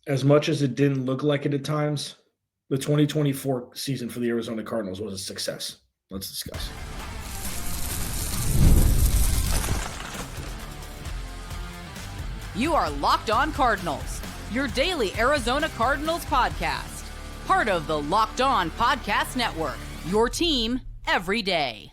As much as it didn't look like it at times, the 2024 season for the Arizona Cardinals was a success. Let's discuss. You are Locked On Cardinals, your daily Arizona Cardinals podcast. Part of the Locked On Podcast Network, your team every day.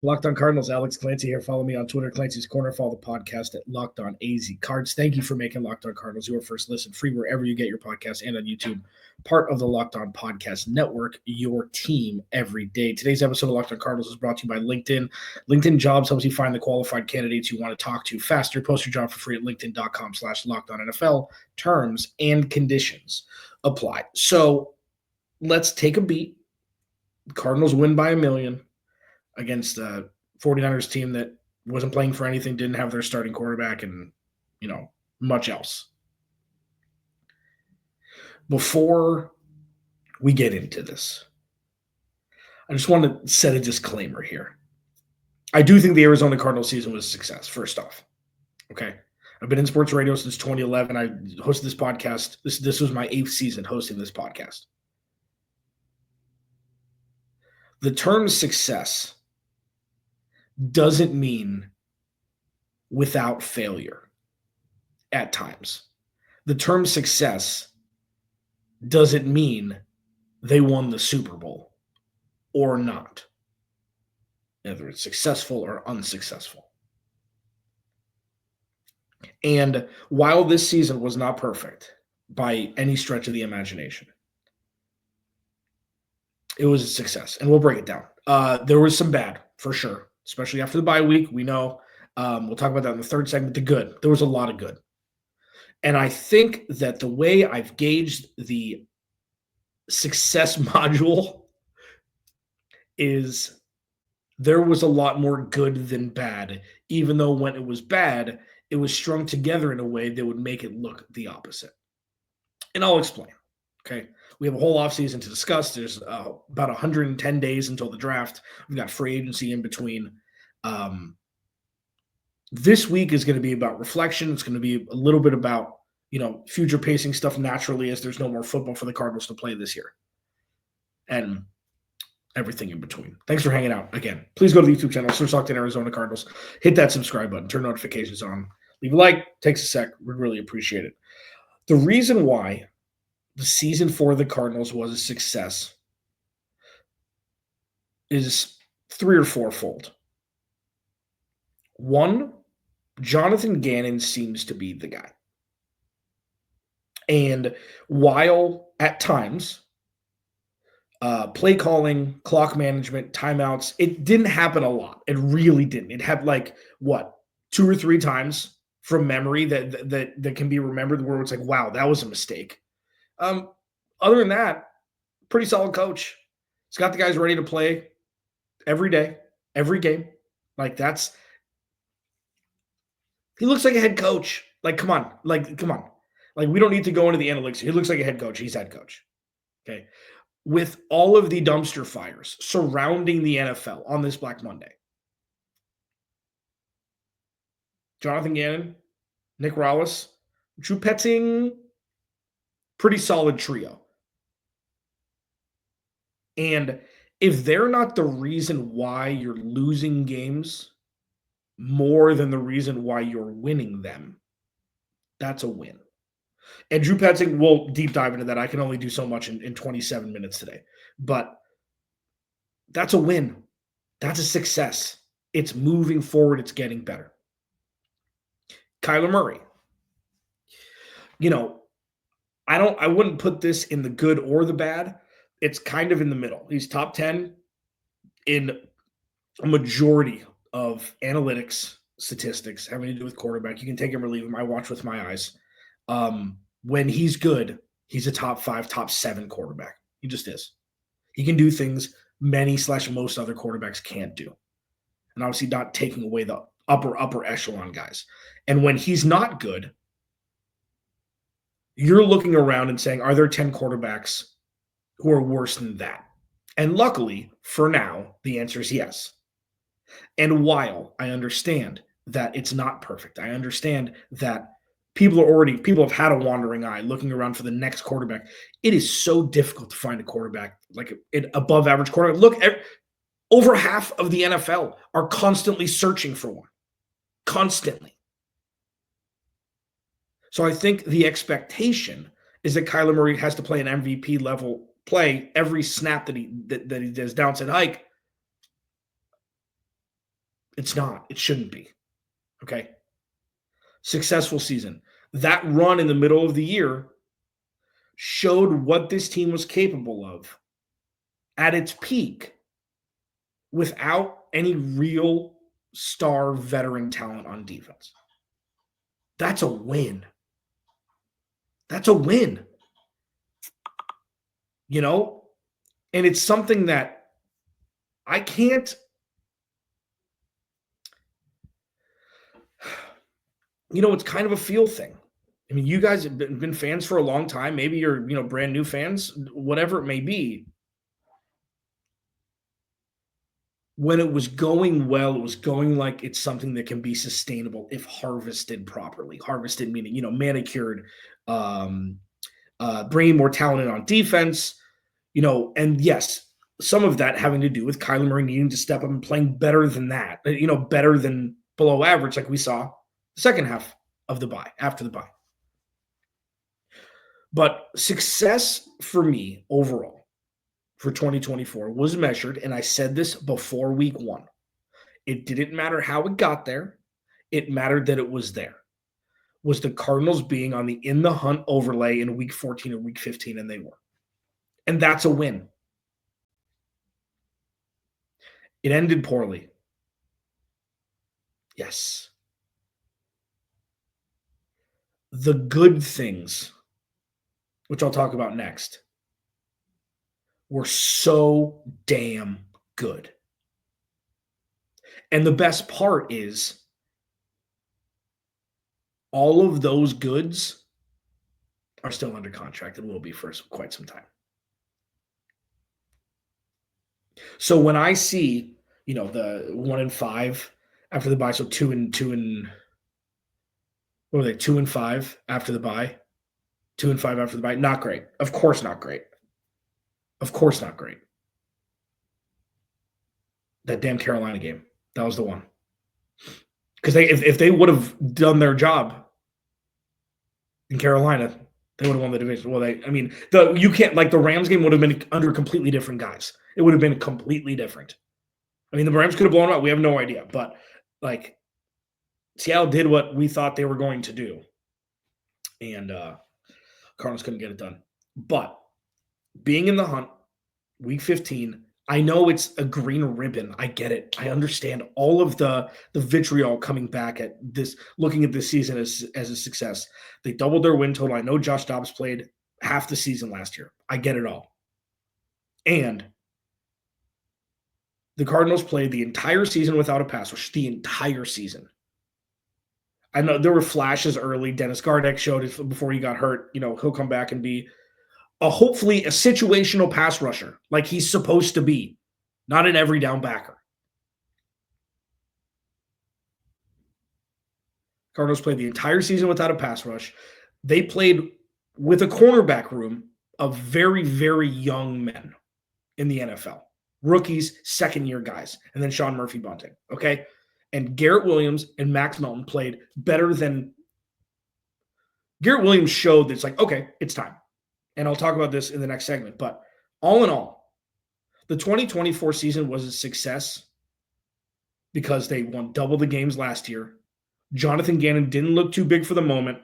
Locked On Cardinals, Alex Clancy here. Follow me on Twitter, Clancy's Corner. Follow the podcast at Locked On AZ Cards. Thank you for making Locked On Cardinals your first listen, free wherever you get your podcast and on YouTube. Part of the Locked On Podcast Network, your team every day. Today's episode of Locked On Cardinals is brought to you by LinkedIn. LinkedIn Jobs helps you find the qualified candidates you want to talk to faster. Post your job for free at linkedin.com/LockedOnNFL. Terms and conditions apply. So let's take a beat. The Cardinals win by 1 million. Against a 49ers team that wasn't playing for anything, didn't have their starting quarterback, and, much else. Before we get into this, I just want to set a disclaimer here. I do think the Arizona Cardinals season was a success, first off. Okay? I've been in sports radio since 2011. I hosted this podcast. This was my 8th season hosting this podcast. The term success doesn't mean without failure at times. The term success doesn't mean they won the Super Bowl or not, whether it's successful or unsuccessful. And while this season was not perfect by any stretch of the imagination, it was a success, and we'll break it down. There was some bad, for sure, especially after the bye week. We know. We'll talk about that in the third segment. The good. There was a lot of good. And I think that the way I've gauged the success module is there was a lot more good than bad, even though when it was bad, it was strung together in a way that would make it look the opposite. And I'll explain, okay? We have a whole offseason to discuss. There's about 110 days until the draft. We've got free agency in between. This week is going to be about reflection. It's going to be a little bit about, future pacing stuff naturally as there's no more football for the Cardinals to play this year. And everything in between. Thanks for hanging out. Again, please go to the YouTube channel, search Locked On Arizona Cardinals. Hit that subscribe button. Turn notifications on. Leave a like. Takes a sec. We'd really appreciate it. The reason why the season for the Cardinals was a success is 3 or 4-fold. One, Jonathan Gannon seems to be the guy. And while at times play calling, clock management, timeouts, it didn't happen a lot. It really didn't. It had 2 or 3 times from memory that can be remembered where it's like, wow, that was a mistake. Other than that, pretty solid coach. He's got the guys ready to play every day, every game. He looks like a head coach. Come on. We don't need to go into the analytics. He looks like a head coach. He's head coach. Okay. With all of the dumpster fires surrounding the NFL on this Black Monday, Jonathan Gannon, Nick Rallis, Drew Petzing, pretty solid trio. And if they're not the reason why you're losing games more than the reason why you're winning them, that's a win. And Drew Petzing, we'll deep dive into that. I can only do so much in 27 minutes today. But that's a win. That's a success. It's moving forward. It's getting better. Kyler Murray. I wouldn't put this in the good or the bad. It's kind of in the middle. He's top 10 in a majority of analytics, statistics having to do with quarterback. You can take him or leave him. I watch with my eyes. When he's good, he's a top 5, top 7 quarterback. He just is. He can do things many/most other quarterbacks can't do. And obviously not taking away the upper echelon guys. And when he's not good, you're looking around and saying, are there 10 quarterbacks who are worse than that? And luckily, for now, the answer is yes. And while I understand that it's not perfect, I understand that People have had a wandering eye looking around for the next quarterback. It is so difficult to find a quarterback, like an above average quarterback. Look, over half of the NFL are constantly searching for one. Constantly. So I think the expectation is that Kyler Murray has to play an MVP level play every snap that he does downside hike. It's not. It shouldn't be. Okay. Successful season. That run in the middle of the year showed what this team was capable of at its peak without any real star veteran talent on defense. That's a win. That's a win. You know? And it's something that I can't. You know, it's kind of a feel thing. I mean, you guys have been fans for a long time. Maybe you're, brand new fans, whatever it may be. When it was going well, it was going like it's something that can be sustainable if harvested properly. Harvested meaning, manicured, bringing more talent in on defense, and yes, some of that having to do with Kyler Murray needing to step up and playing better than that, better than below average, like we saw the second half of the bye, after the bye. But success for me overall for 2024 was measured, and I said this before week 1. It didn't matter how it got there. It mattered that it was there. Was the Cardinals being on the in the hunt overlay in week 14 or week 15, and they were. And that's a win. It ended poorly. Yes. The good things, which I'll talk about next, were so damn good. And the best part is all of those goods are still under contract and will be for quite some time. So when I see, the 1-5 after the bye, so 2-2 what were they? 2-5 after the bye. 2-5 after the bye. Not great. Of course not great. Of course not great. That damn Carolina game. That was the one. Because if they would have done their job in Carolina, they would have won the division. Well, the Rams game would have been under completely different guys. It would have been completely different. I mean, the Rams could have blown out. We have no idea. But, Seattle did what we thought they were going to do. And Cardinals couldn't get it done. But being in the hunt, week 15, I know it's a green ribbon. I get it. I understand all of the vitriol coming back at this, looking at this season as a success. They doubled their win total. I know Josh Dobbs played half the season last year. I get it all. And the Cardinals played the entire season without a pass rush, the entire season. I know there were flashes early. Dennis Gardeck showed it before he got hurt. He'll come back and be hopefully a situational pass rusher like he's supposed to be, not an every down backer. Cardinals played the entire season without a pass rush. They played with a cornerback room of very, very young men in the NFL. Rookies, second-year guys, and then Sean Murphy-Bunting, okay? And Garrett Williams and Max Melton played better than – Garrett Williams showed that it's like, okay, it's time. And I'll talk about this in the next segment. But all in all, the 2024 season was a success because they won double the games last year. Jonathan Gannon didn't look too big for the moment.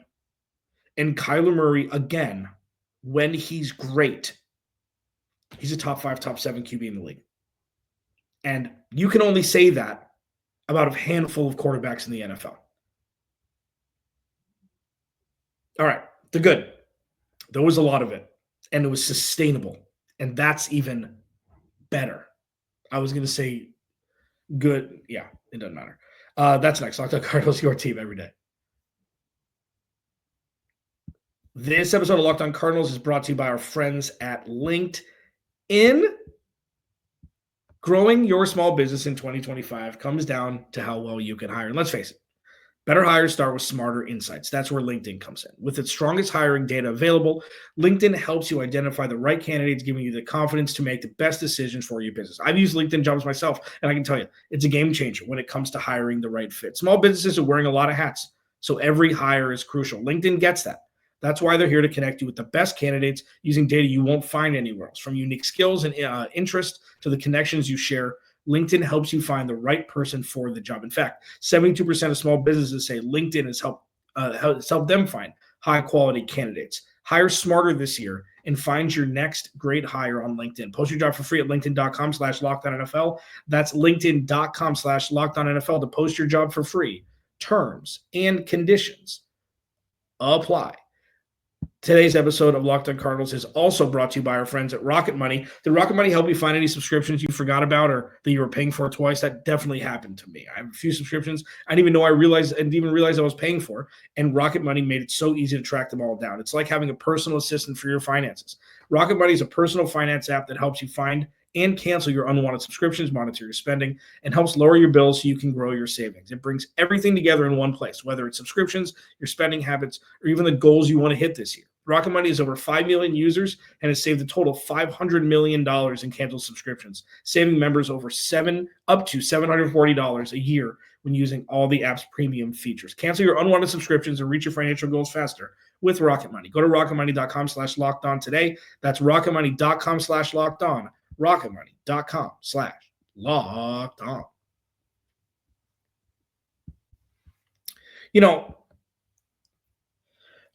And Kyler Murray, again, when he's great, he's a top 5, top 7 QB in the league. And you can only say that about a handful of quarterbacks in the NFL. All right, the good. There was a lot of it, and it was sustainable, and that's even better. I was going to say good. Yeah, it doesn't matter. That's next. Locked On Cardinals, your team every day. This episode of Locked On Cardinals is brought to you by our friends at LinkedIn. Growing your small business in 2025 comes down to how well you can hire. And let's face it, Better hires start with smarter insights. That's where LinkedIn comes in. With its strongest hiring data available, LinkedIn helps you identify the right candidates, giving you the confidence to make the best decisions for your business. I've used LinkedIn Jobs myself, and I can tell you, it's a game changer when it comes to hiring the right fit. Small businesses are wearing a lot of hats, so every hire is crucial. LinkedIn gets that. That's why they're here to connect you with the best candidates using data you won't find anywhere else. From unique skills and interest to the connections you share, LinkedIn helps you find the right person for the job. In fact, 72% of small businesses say LinkedIn has helped them find high-quality candidates. Hire smarter this year and find your next great hire on LinkedIn. Post your job for free at linkedin.com/LockedOnNFL. That's linkedin.com/LockedOnNFL to post your job for free. Terms and conditions apply. Today's episode of Locked On Cardinals is also brought to you by our friends at Rocket Money. Did Rocket Money help you find any subscriptions you forgot about or that you were paying for twice? That definitely happened to me. I have a few subscriptions I didn't even realize I was paying for, and Rocket Money made it so easy to track them all down. It's like having a personal assistant for your finances. Rocket Money is a personal finance app that helps you find and cancel your unwanted subscriptions, monitor your spending, and helps lower your bills so you can grow your savings. It brings everything together in one place, whether it's subscriptions, your spending habits, or even the goals you want to hit this year. Rocket Money has over 5 million users and has saved a total of $500 million in canceled subscriptions, saving members up to $740 a year when using all the app's premium features. Cancel your unwanted subscriptions and reach your financial goals faster with Rocket Money. Go to rocketmoney.com/lockedon today. That's rocketmoney.com/lockedon. rocketmoney.com/lockedon.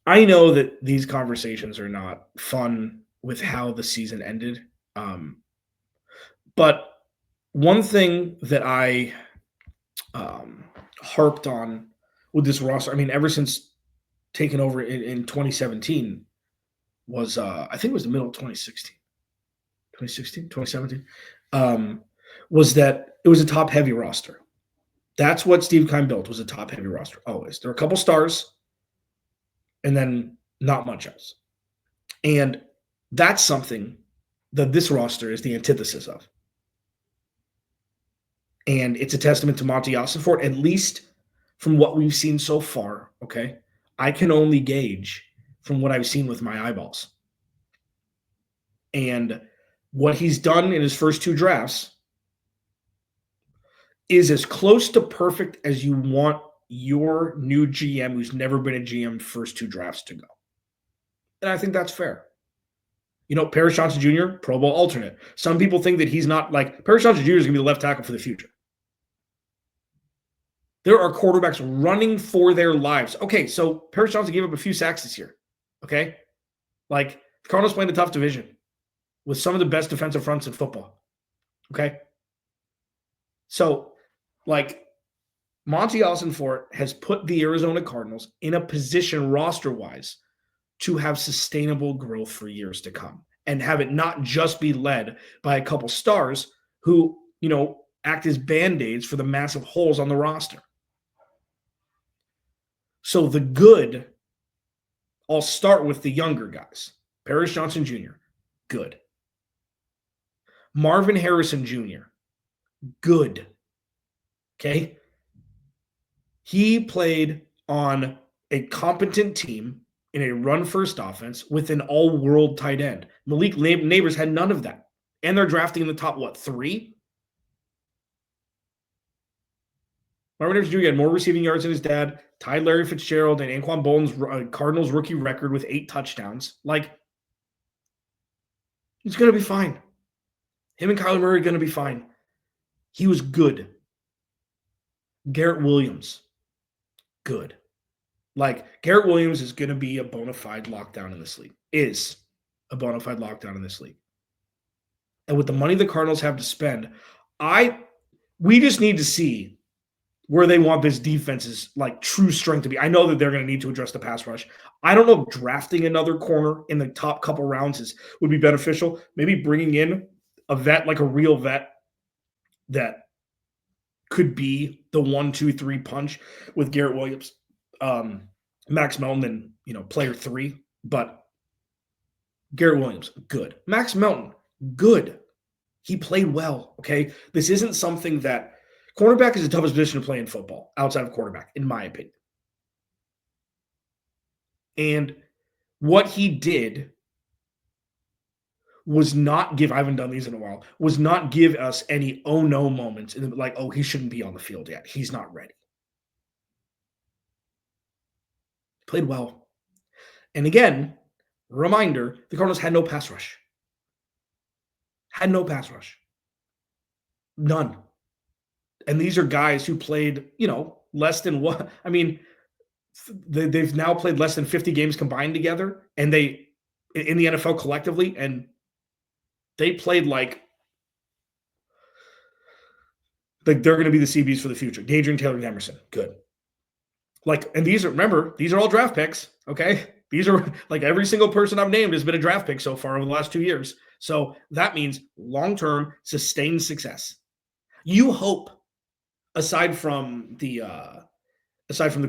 I know that these conversations are not fun with how the season ended. But one thing that I harped on with this roster, ever since taking over in 2017 was, I think it was the middle of 2017, was that it was a top-heavy roster. That's what Steve Keim built, was a top-heavy roster, always. There were a couple stars, and then not much else. And that's something that this roster is the antithesis of. And it's a testament to Monty Ossenfort, at least from what we've seen so far, okay? I can only gauge from what I've seen with my eyeballs. And what he's done in his first two drafts is as close to perfect as you want your new GM who's never been a GM first two drafts to go. And I think that's fair. Paris Johnson Jr., Pro Bowl alternate. Some people think that he's not Paris Johnson Jr. is going to be the left tackle for the future. There are quarterbacks running for their lives. Okay, so Paris Johnson gave up a few sacks this year. Okay? The Cardinals playing a tough division with some of the best defensive fronts in football. Okay? So, Monty Ossenfort has put the Arizona Cardinals in a position roster-wise to have sustainable growth for years to come and have it not just be led by a couple stars who, act as Band-Aids for the massive holes on the roster. So the good, I'll start with the younger guys. Paris Johnson Jr., good. Marvin Harrison Jr., good. Okay? He played on a competent team in a run-first offense with an all-world tight end. Malik Neighbors had none of that. And they're drafting in the top, 3? Marvin Harrison Jr. had more receiving yards than his dad, tied Larry Fitzgerald and Anquan Bolden's Cardinals rookie record with 8 touchdowns. He's going to be fine. Him and Kyler Murray are going to be fine. He was good. Garrett Williams, good. Garrett Williams is going to be a bona fide lockdown in this league. Is a bona fide lockdown in this league. And with the money the Cardinals have to spend, we just need to see where they want this defense's true strength to be. I know that they're going to need to address the pass rush. I don't know if drafting another corner in the top couple rounds would be beneficial. Maybe bringing in a vet, a real vet that could be the 1, 2, 3 punch with Garrett Williams, Max Melton, and player 3. But Garrett Williams, good. Max Melton, good. He played well. Okay, this isn't something that Cornerback is the toughest position to play in football, outside of quarterback, in my opinion. And what he did was not give, I haven't done these in a while, was not give us any oh no moments like, oh, he shouldn't be on the field yet. He's not ready. Played well. And again, reminder, the Cardinals had no pass rush. Had no pass rush. None. And these are guys who played, less than what, I mean, they've now played less than 50 games combined together, and they, in the NFL collectively, and they played like they're going to be the CBs for the future. Adrian Taylor and Emerson, good. And these are all draft picks, okay? These are like every single person I've named has been a draft pick so far over the last 2 years. So that means long-term sustained success. You hope, aside from the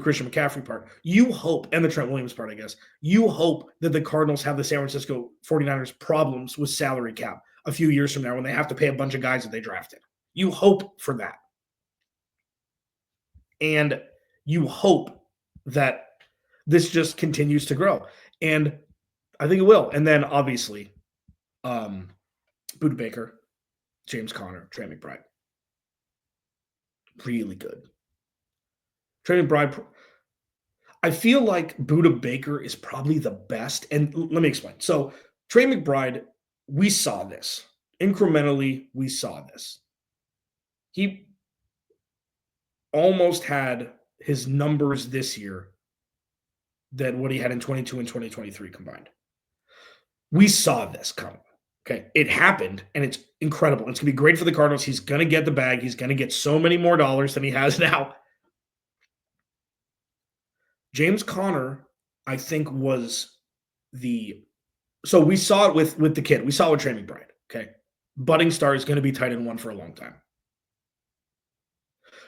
Christian McCaffrey part, you hope, and the Trent Williams part, I guess, you hope that the Cardinals have the San Francisco 49ers problems with salary cap a few years from now when they have to pay a bunch of guys that they drafted. You hope for that. And you hope that this just continues to grow. And I think it will. And then, obviously, Budda Baker, James Conner, Trey McBride. Really good. Trey McBride, I feel like Budda Baker is probably the best. And let me explain. So Trey McBride, we saw this. Incrementally, we saw this. He almost had his numbers this year than what he had in 22 and 2023 combined. We saw this coming. Okay, it happened, and it's incredible. It's going to be great for the Cardinals. He's going to get the bag. He's going to get so many more dollars than he has now. James Conner, I think, was so we saw it with the kid. We saw it with Trey McBride, okay? Budding star is going to be tight end one for a long time.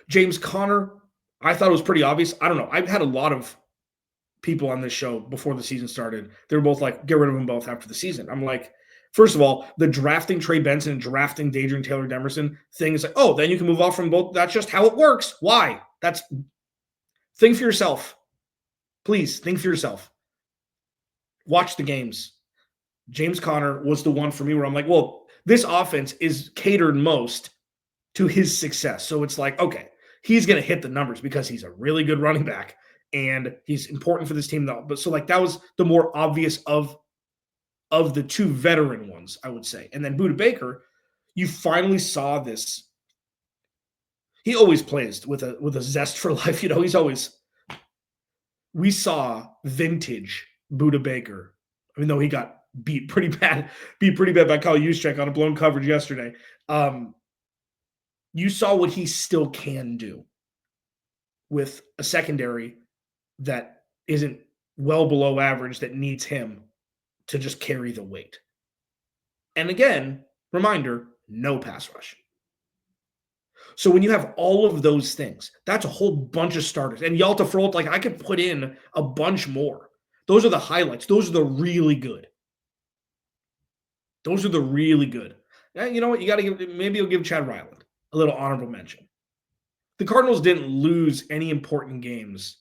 James Conner, I thought it was pretty obvious. I don't know. I've had a lot of people on this show before the season started. They were both like, get rid of them both after the season. I'm like, first of all, the drafting Trey Benson and drafting Adrian Taylor Demerson thing is like, oh, then you can move off from both. That's just how it works. Why? Think for yourself. Please, think for yourself. Watch the games. James Conner was the one for me where I'm like, well, this offense is catered most to his success. So it's like, okay, he's going to hit the numbers because he's a really good running back and he's important for this team though. But so like that was the more obvious of the two veteran ones, I would say. And then Budda Baker, you finally saw this. He always plays with a zest for life. We saw vintage Budda Baker, even though he got beat pretty bad by Kyle Juszczyk on a blown coverage yesterday. You saw what he still can do with a secondary that isn't well below average, that needs him to just carry the weight. And again, reminder, no pass rush. So when you have all of those things, that's a whole bunch of starters. And Yalta Frolt, like I could put in a bunch more. Those are the highlights. Those are the really good. Those are the really good. You know what? Maybe you'll give Chad Ryland a little honorable mention. The Cardinals didn't lose any important games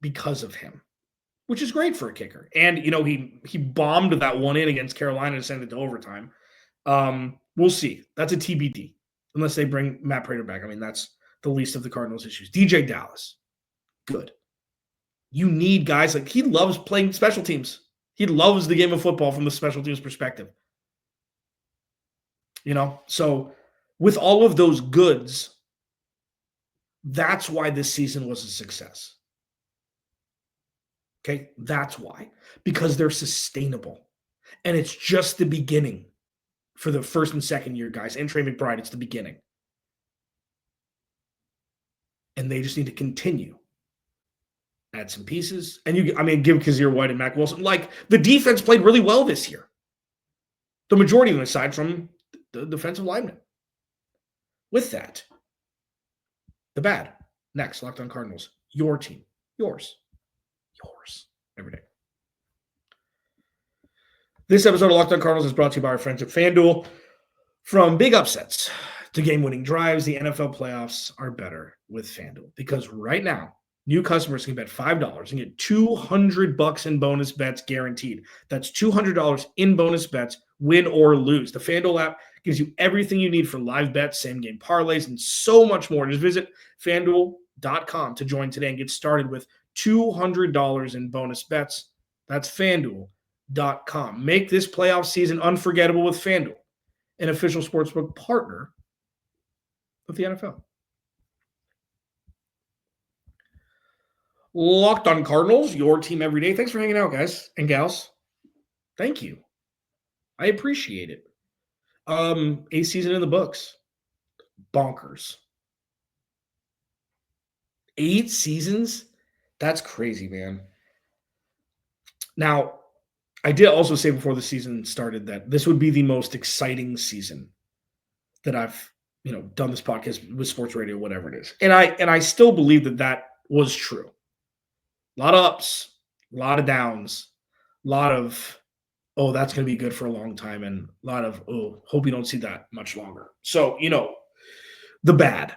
because of him, which is great for a kicker. And, he bombed that one in against Carolina to send it to overtime. We'll see. That's a TBD, unless they bring Matt Prater back. I mean, that's the least of the Cardinals' issues. DJ Dallas, good. You need guys like, he loves playing special teams. He loves the game of football from the special teams perspective. So with all of those goods, that's why this season was a success. Okay, that's why. Because they're sustainable. And it's just the beginning for the first and second year guys. And Trey McBride, it's the beginning. And they just need to continue. Add some pieces. And give Kyzir White and Mack Wilson. Like, the defense played really well this year. The majority of them, aside from the defensive linemen. With that, the bad. Next, Locked On Cardinals. Your team. Yours. Every day. This episode of Locked On Cardinals is brought to you by our friends at FanDuel. From big upsets to game-winning drives. The NFL playoffs are better with FanDuel because right now, new customers can bet $5 and get $200 in bonus bets guaranteed. That's $200 in bonus bets, win or lose. The FanDuel app gives you everything you need for live bets, same-game parlays, and so much more. Just visit FanDuel.com to join today and get started with $200 in bonus bets. That's FanDuel.com. Make this playoff season unforgettable with FanDuel, an official sportsbook partner of the NFL. Locked on Cardinals, your team every day. Thanks for hanging out, guys and gals. Thank you. I appreciate it. A season in the books. Bonkers. 8 seasons? That's crazy, man. Now, I did also say before the season started that this would be the most exciting season that I've, done this podcast with sports radio, whatever it is. And I still believe that was true. A lot of ups, a lot of downs, a lot of, oh, that's going to be good for a long time, and a lot of, oh, hope you don't see that much longer. So, the bad.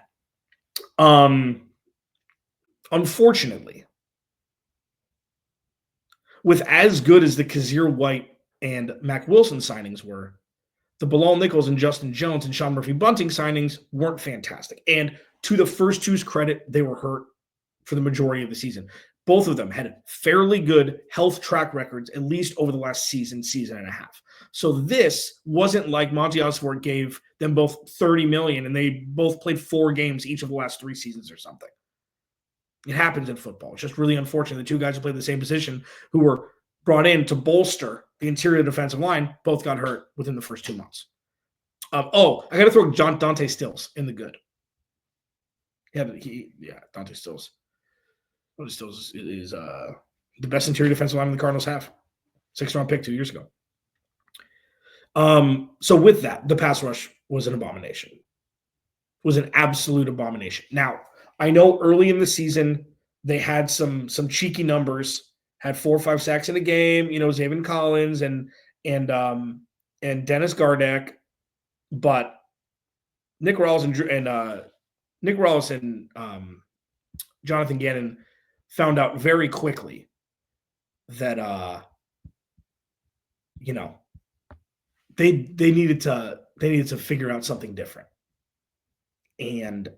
Unfortunately, with as good as the Kyzir White and Mack Wilson signings were, the Bilal Nichols and Justin Jones and Sean Murphy-Bunting signings weren't fantastic. And to the first two's credit, they were hurt for the majority of the season. Both of them had fairly good health track records, at least over the last season and a half. So this wasn't like Monty Osborne gave them both $30 million and they both played 4 games each of the last 3 seasons or something. It happens in football. It's just really unfortunate. The 2 guys who played the same position who were brought in to bolster the interior defensive line both got hurt within the first 2 months. I got to throw Dante Stills in the good. Dante Stills. Dante Stills is the best interior defensive lineman the Cardinals have. 6th-round pick 2 years ago. So with that, the pass rush was an abomination. It was an absolute abomination. Now, I know early in the season they had some cheeky numbers, had 4 or 5 sacks in a game. Zaven Collins and Dennis Gardeck, but Nick Rawls and Jonathan Gannon found out very quickly that they needed to figure out something different, and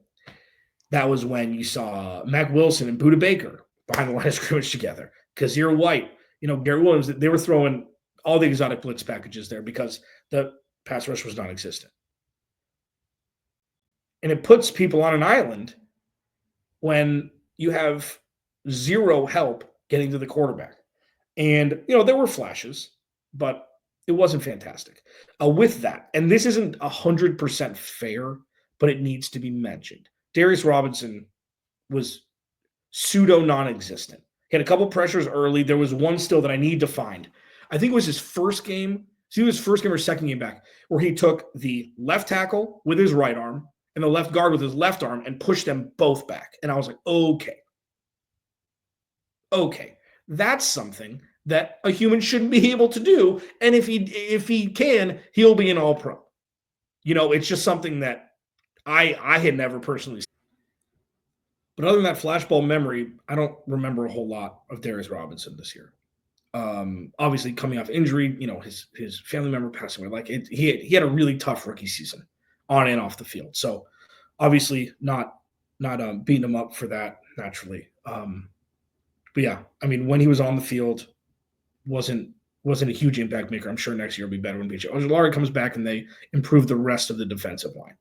that was when you saw Mack Wilson and Budda Baker behind the line of scrimmage together. Kyzir White, Garrett Williams, they were throwing all the exotic blitz packages there because the pass rush was non-existent. And it puts people on an island when you have 0 help getting to the quarterback. And, there were flashes, but it wasn't fantastic. With that, and this isn't 100% fair, but it needs to be mentioned. Darius Robinson was pseudo non-existent. He had a couple pressures early. There was one still that I need to find. I think it was his first game. So it was first game or second game back where he took the left tackle with his right arm and the left guard with his left arm and pushed them both back. And I was like, okay, that's something that a human shouldn't be able to do. And if he can, he'll be an all-pro. It's just something that I had never personally seen. But other than that flashball memory, I don't remember a whole lot of Darius Robinson this year. Obviously, coming off injury, his family member passing away. He had a really tough rookie season on and off the field. So obviously not beating him up for that naturally. But yeah, I mean, when he was on the field, wasn't a huge impact maker. I'm sure next year will be better when BJ Ojulari comes back and they improve the rest of the defensive line.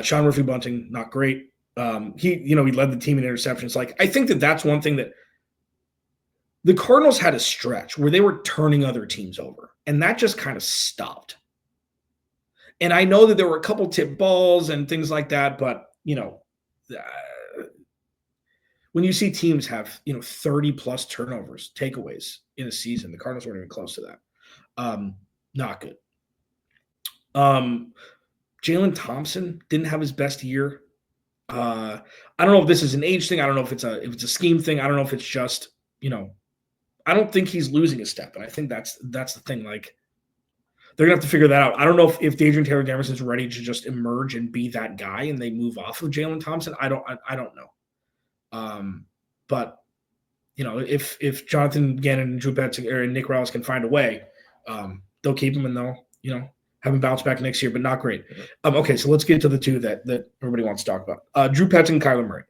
Sean Murphy-Bunting, not great. He led the team in interceptions. I think that's one thing that the Cardinals had a stretch where they were turning other teams over, and that just kind of stopped. And I know that there were a couple tip balls and things like that, but when you see teams have 30 plus turnovers, takeaways in a season, the Cardinals weren't even close to that. Not good. Jalen Thompson didn't have his best year. I don't know if this is an age thing. I don't know if it's a scheme thing. I don't know if it's just, I don't think he's losing a step. And I think that's the thing. They're going to have to figure that out. I don't know if Adrian Taylor-Damerson's ready to just emerge and be that guy and they move off of Jalen Thompson. I don't know. But, if Jonathan Gannon and Drew Petzing or Nick Rallis can find a way, they'll keep him and they'll, have him bounce back next year, but not great. Okay, so let's get to the two that everybody wants to talk about. Drew Petzing, Kyler Murray.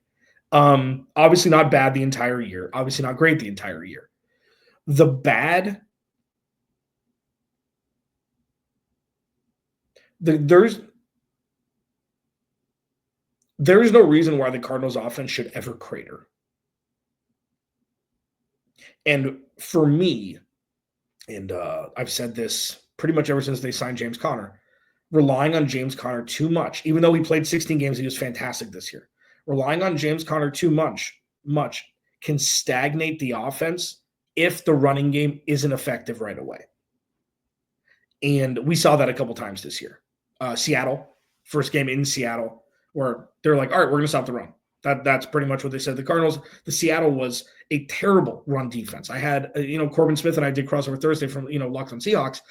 Obviously not bad the entire year. Obviously not great the entire year. The bad – There's no reason why the Cardinals offense should ever crater. And for me, and I've said this pretty much ever since they signed James Conner, relying on James Conner too much, even though he played 16 games, he was fantastic this year. Relying on James Conner too much can stagnate the offense if the running game isn't effective right away. And we saw that a couple times this year. Seattle, first game in Seattle, where they're like, all right, we're going to stop the run. That's pretty much what they said. The Seattle was a terrible run defense. I had, Corbin Smith and I did crossover Thursday from, Locked on Seahawks.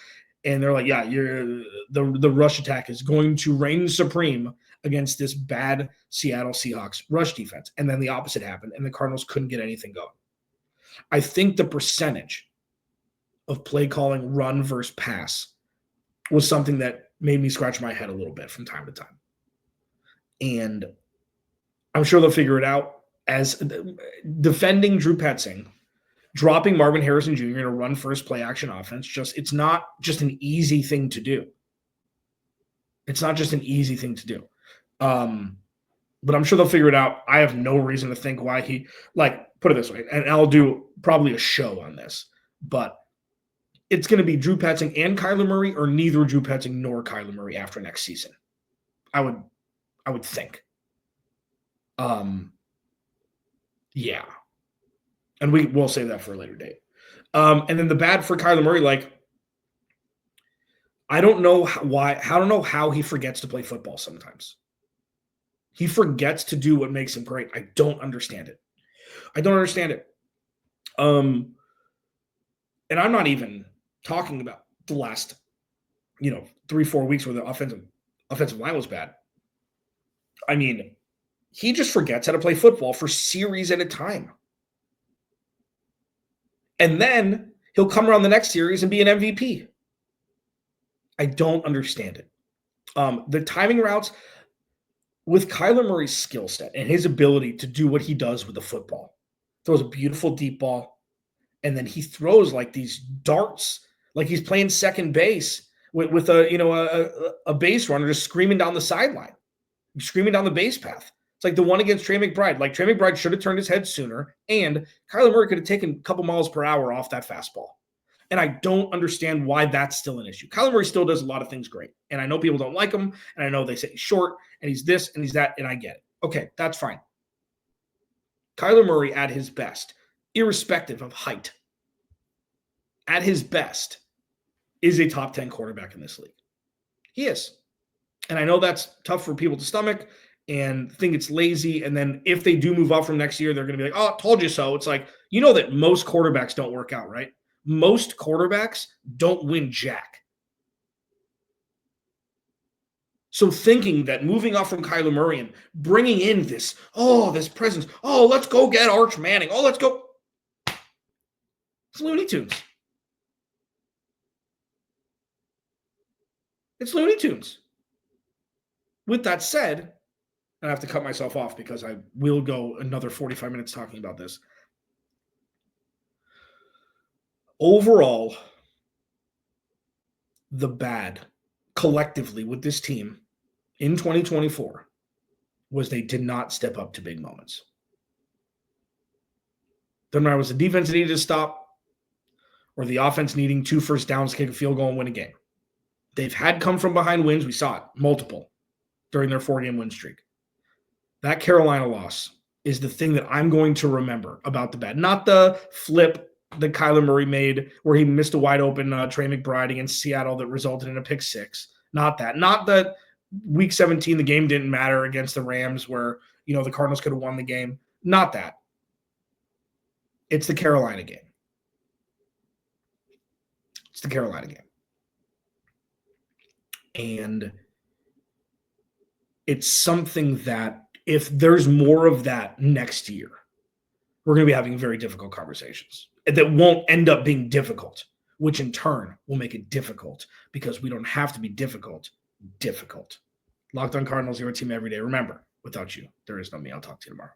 And they're like, yeah, the rush attack is going to reign supreme against this bad Seattle Seahawks rush defense. And then the opposite happened, and the Cardinals couldn't get anything going. I think the percentage of play calling run versus pass was something that made me scratch my head a little bit from time to time. And I'm sure they'll figure it out. As defending Drew Petzing, dropping Marvin Harrison Jr. in a run first play action offense, it's not just an easy thing to do. It's not just an easy thing to do. But I'm sure they'll figure it out. I have no reason to think why put it this way, and I'll do probably a show on this, but it's going to be Drew Petzing and Kyler Murray, or neither Drew Petzing nor Kyler Murray after next season. I would think. Yeah. And we'll save that for a later date. And then the bad for Kyler Murray, I don't know how he forgets to play football sometimes. He forgets to do what makes him great. I don't understand it. And I'm not even talking about the last, 3-4 weeks where the offensive line was bad. I mean, he just forgets how to play football for series at a time. And then he'll come around the next series and be an MVP. I don't understand it. The timing routes with Kyler Murray's skill set and his ability to do what he does with the football, throws a beautiful deep ball, and then he throws like these darts, like he's playing second base with a base runner just screaming down the sideline, screaming down the base path. It's like the one against Trey McBride. Like Trey McBride should have turned his head sooner, and Kyler Murray could have taken a couple miles per hour off that fastball. And I don't understand why that's still an issue. Kyler Murray still does a lot of things great. And I know people don't like him, and I know they say he's short, and he's this, and he's that, and I get it. Okay, that's fine. Kyler Murray at his best, irrespective of height, at his best, is a top 10 quarterback in this league. He is. And I know that's tough for people to stomach and think it's lazy. And then if they do move up from next year, they're going to be like, oh, told you so. It's like, that most quarterbacks don't work out, right? Most quarterbacks don't win jack. So thinking that moving off from Kyler Murray and bringing in this presence, let's go get Arch Manning. Let's go. It's Looney Tunes. It's Looney Tunes. With that said, I have to cut myself off because I will go another 45 minutes talking about this. Overall, the bad collectively with this team in 2024 was they did not step up to big moments. Doesn't matter, was the defense needed to stop or the offense needing 2 first downs, kick a field goal and win a game. They've had come from behind wins. We saw it, multiple, during their 4-game win streak. That Carolina loss is the thing that I'm going to remember about the bad. Not the flip that Kyler Murray made where he missed a wide open Trey McBride against Seattle that resulted in a pick 6. Not that. Not that week 17 the game didn't matter against the Rams where, the Cardinals could have won the game. Not that. It's the Carolina game. It's the Carolina game. And it's something that if there's more of that next year, we're going to be having very difficult conversations that won't end up being difficult, which in turn will make it difficult because we don't have to be difficult. Locked on Cardinals, your team every day. Remember, without you, there is no me. I'll talk to you tomorrow.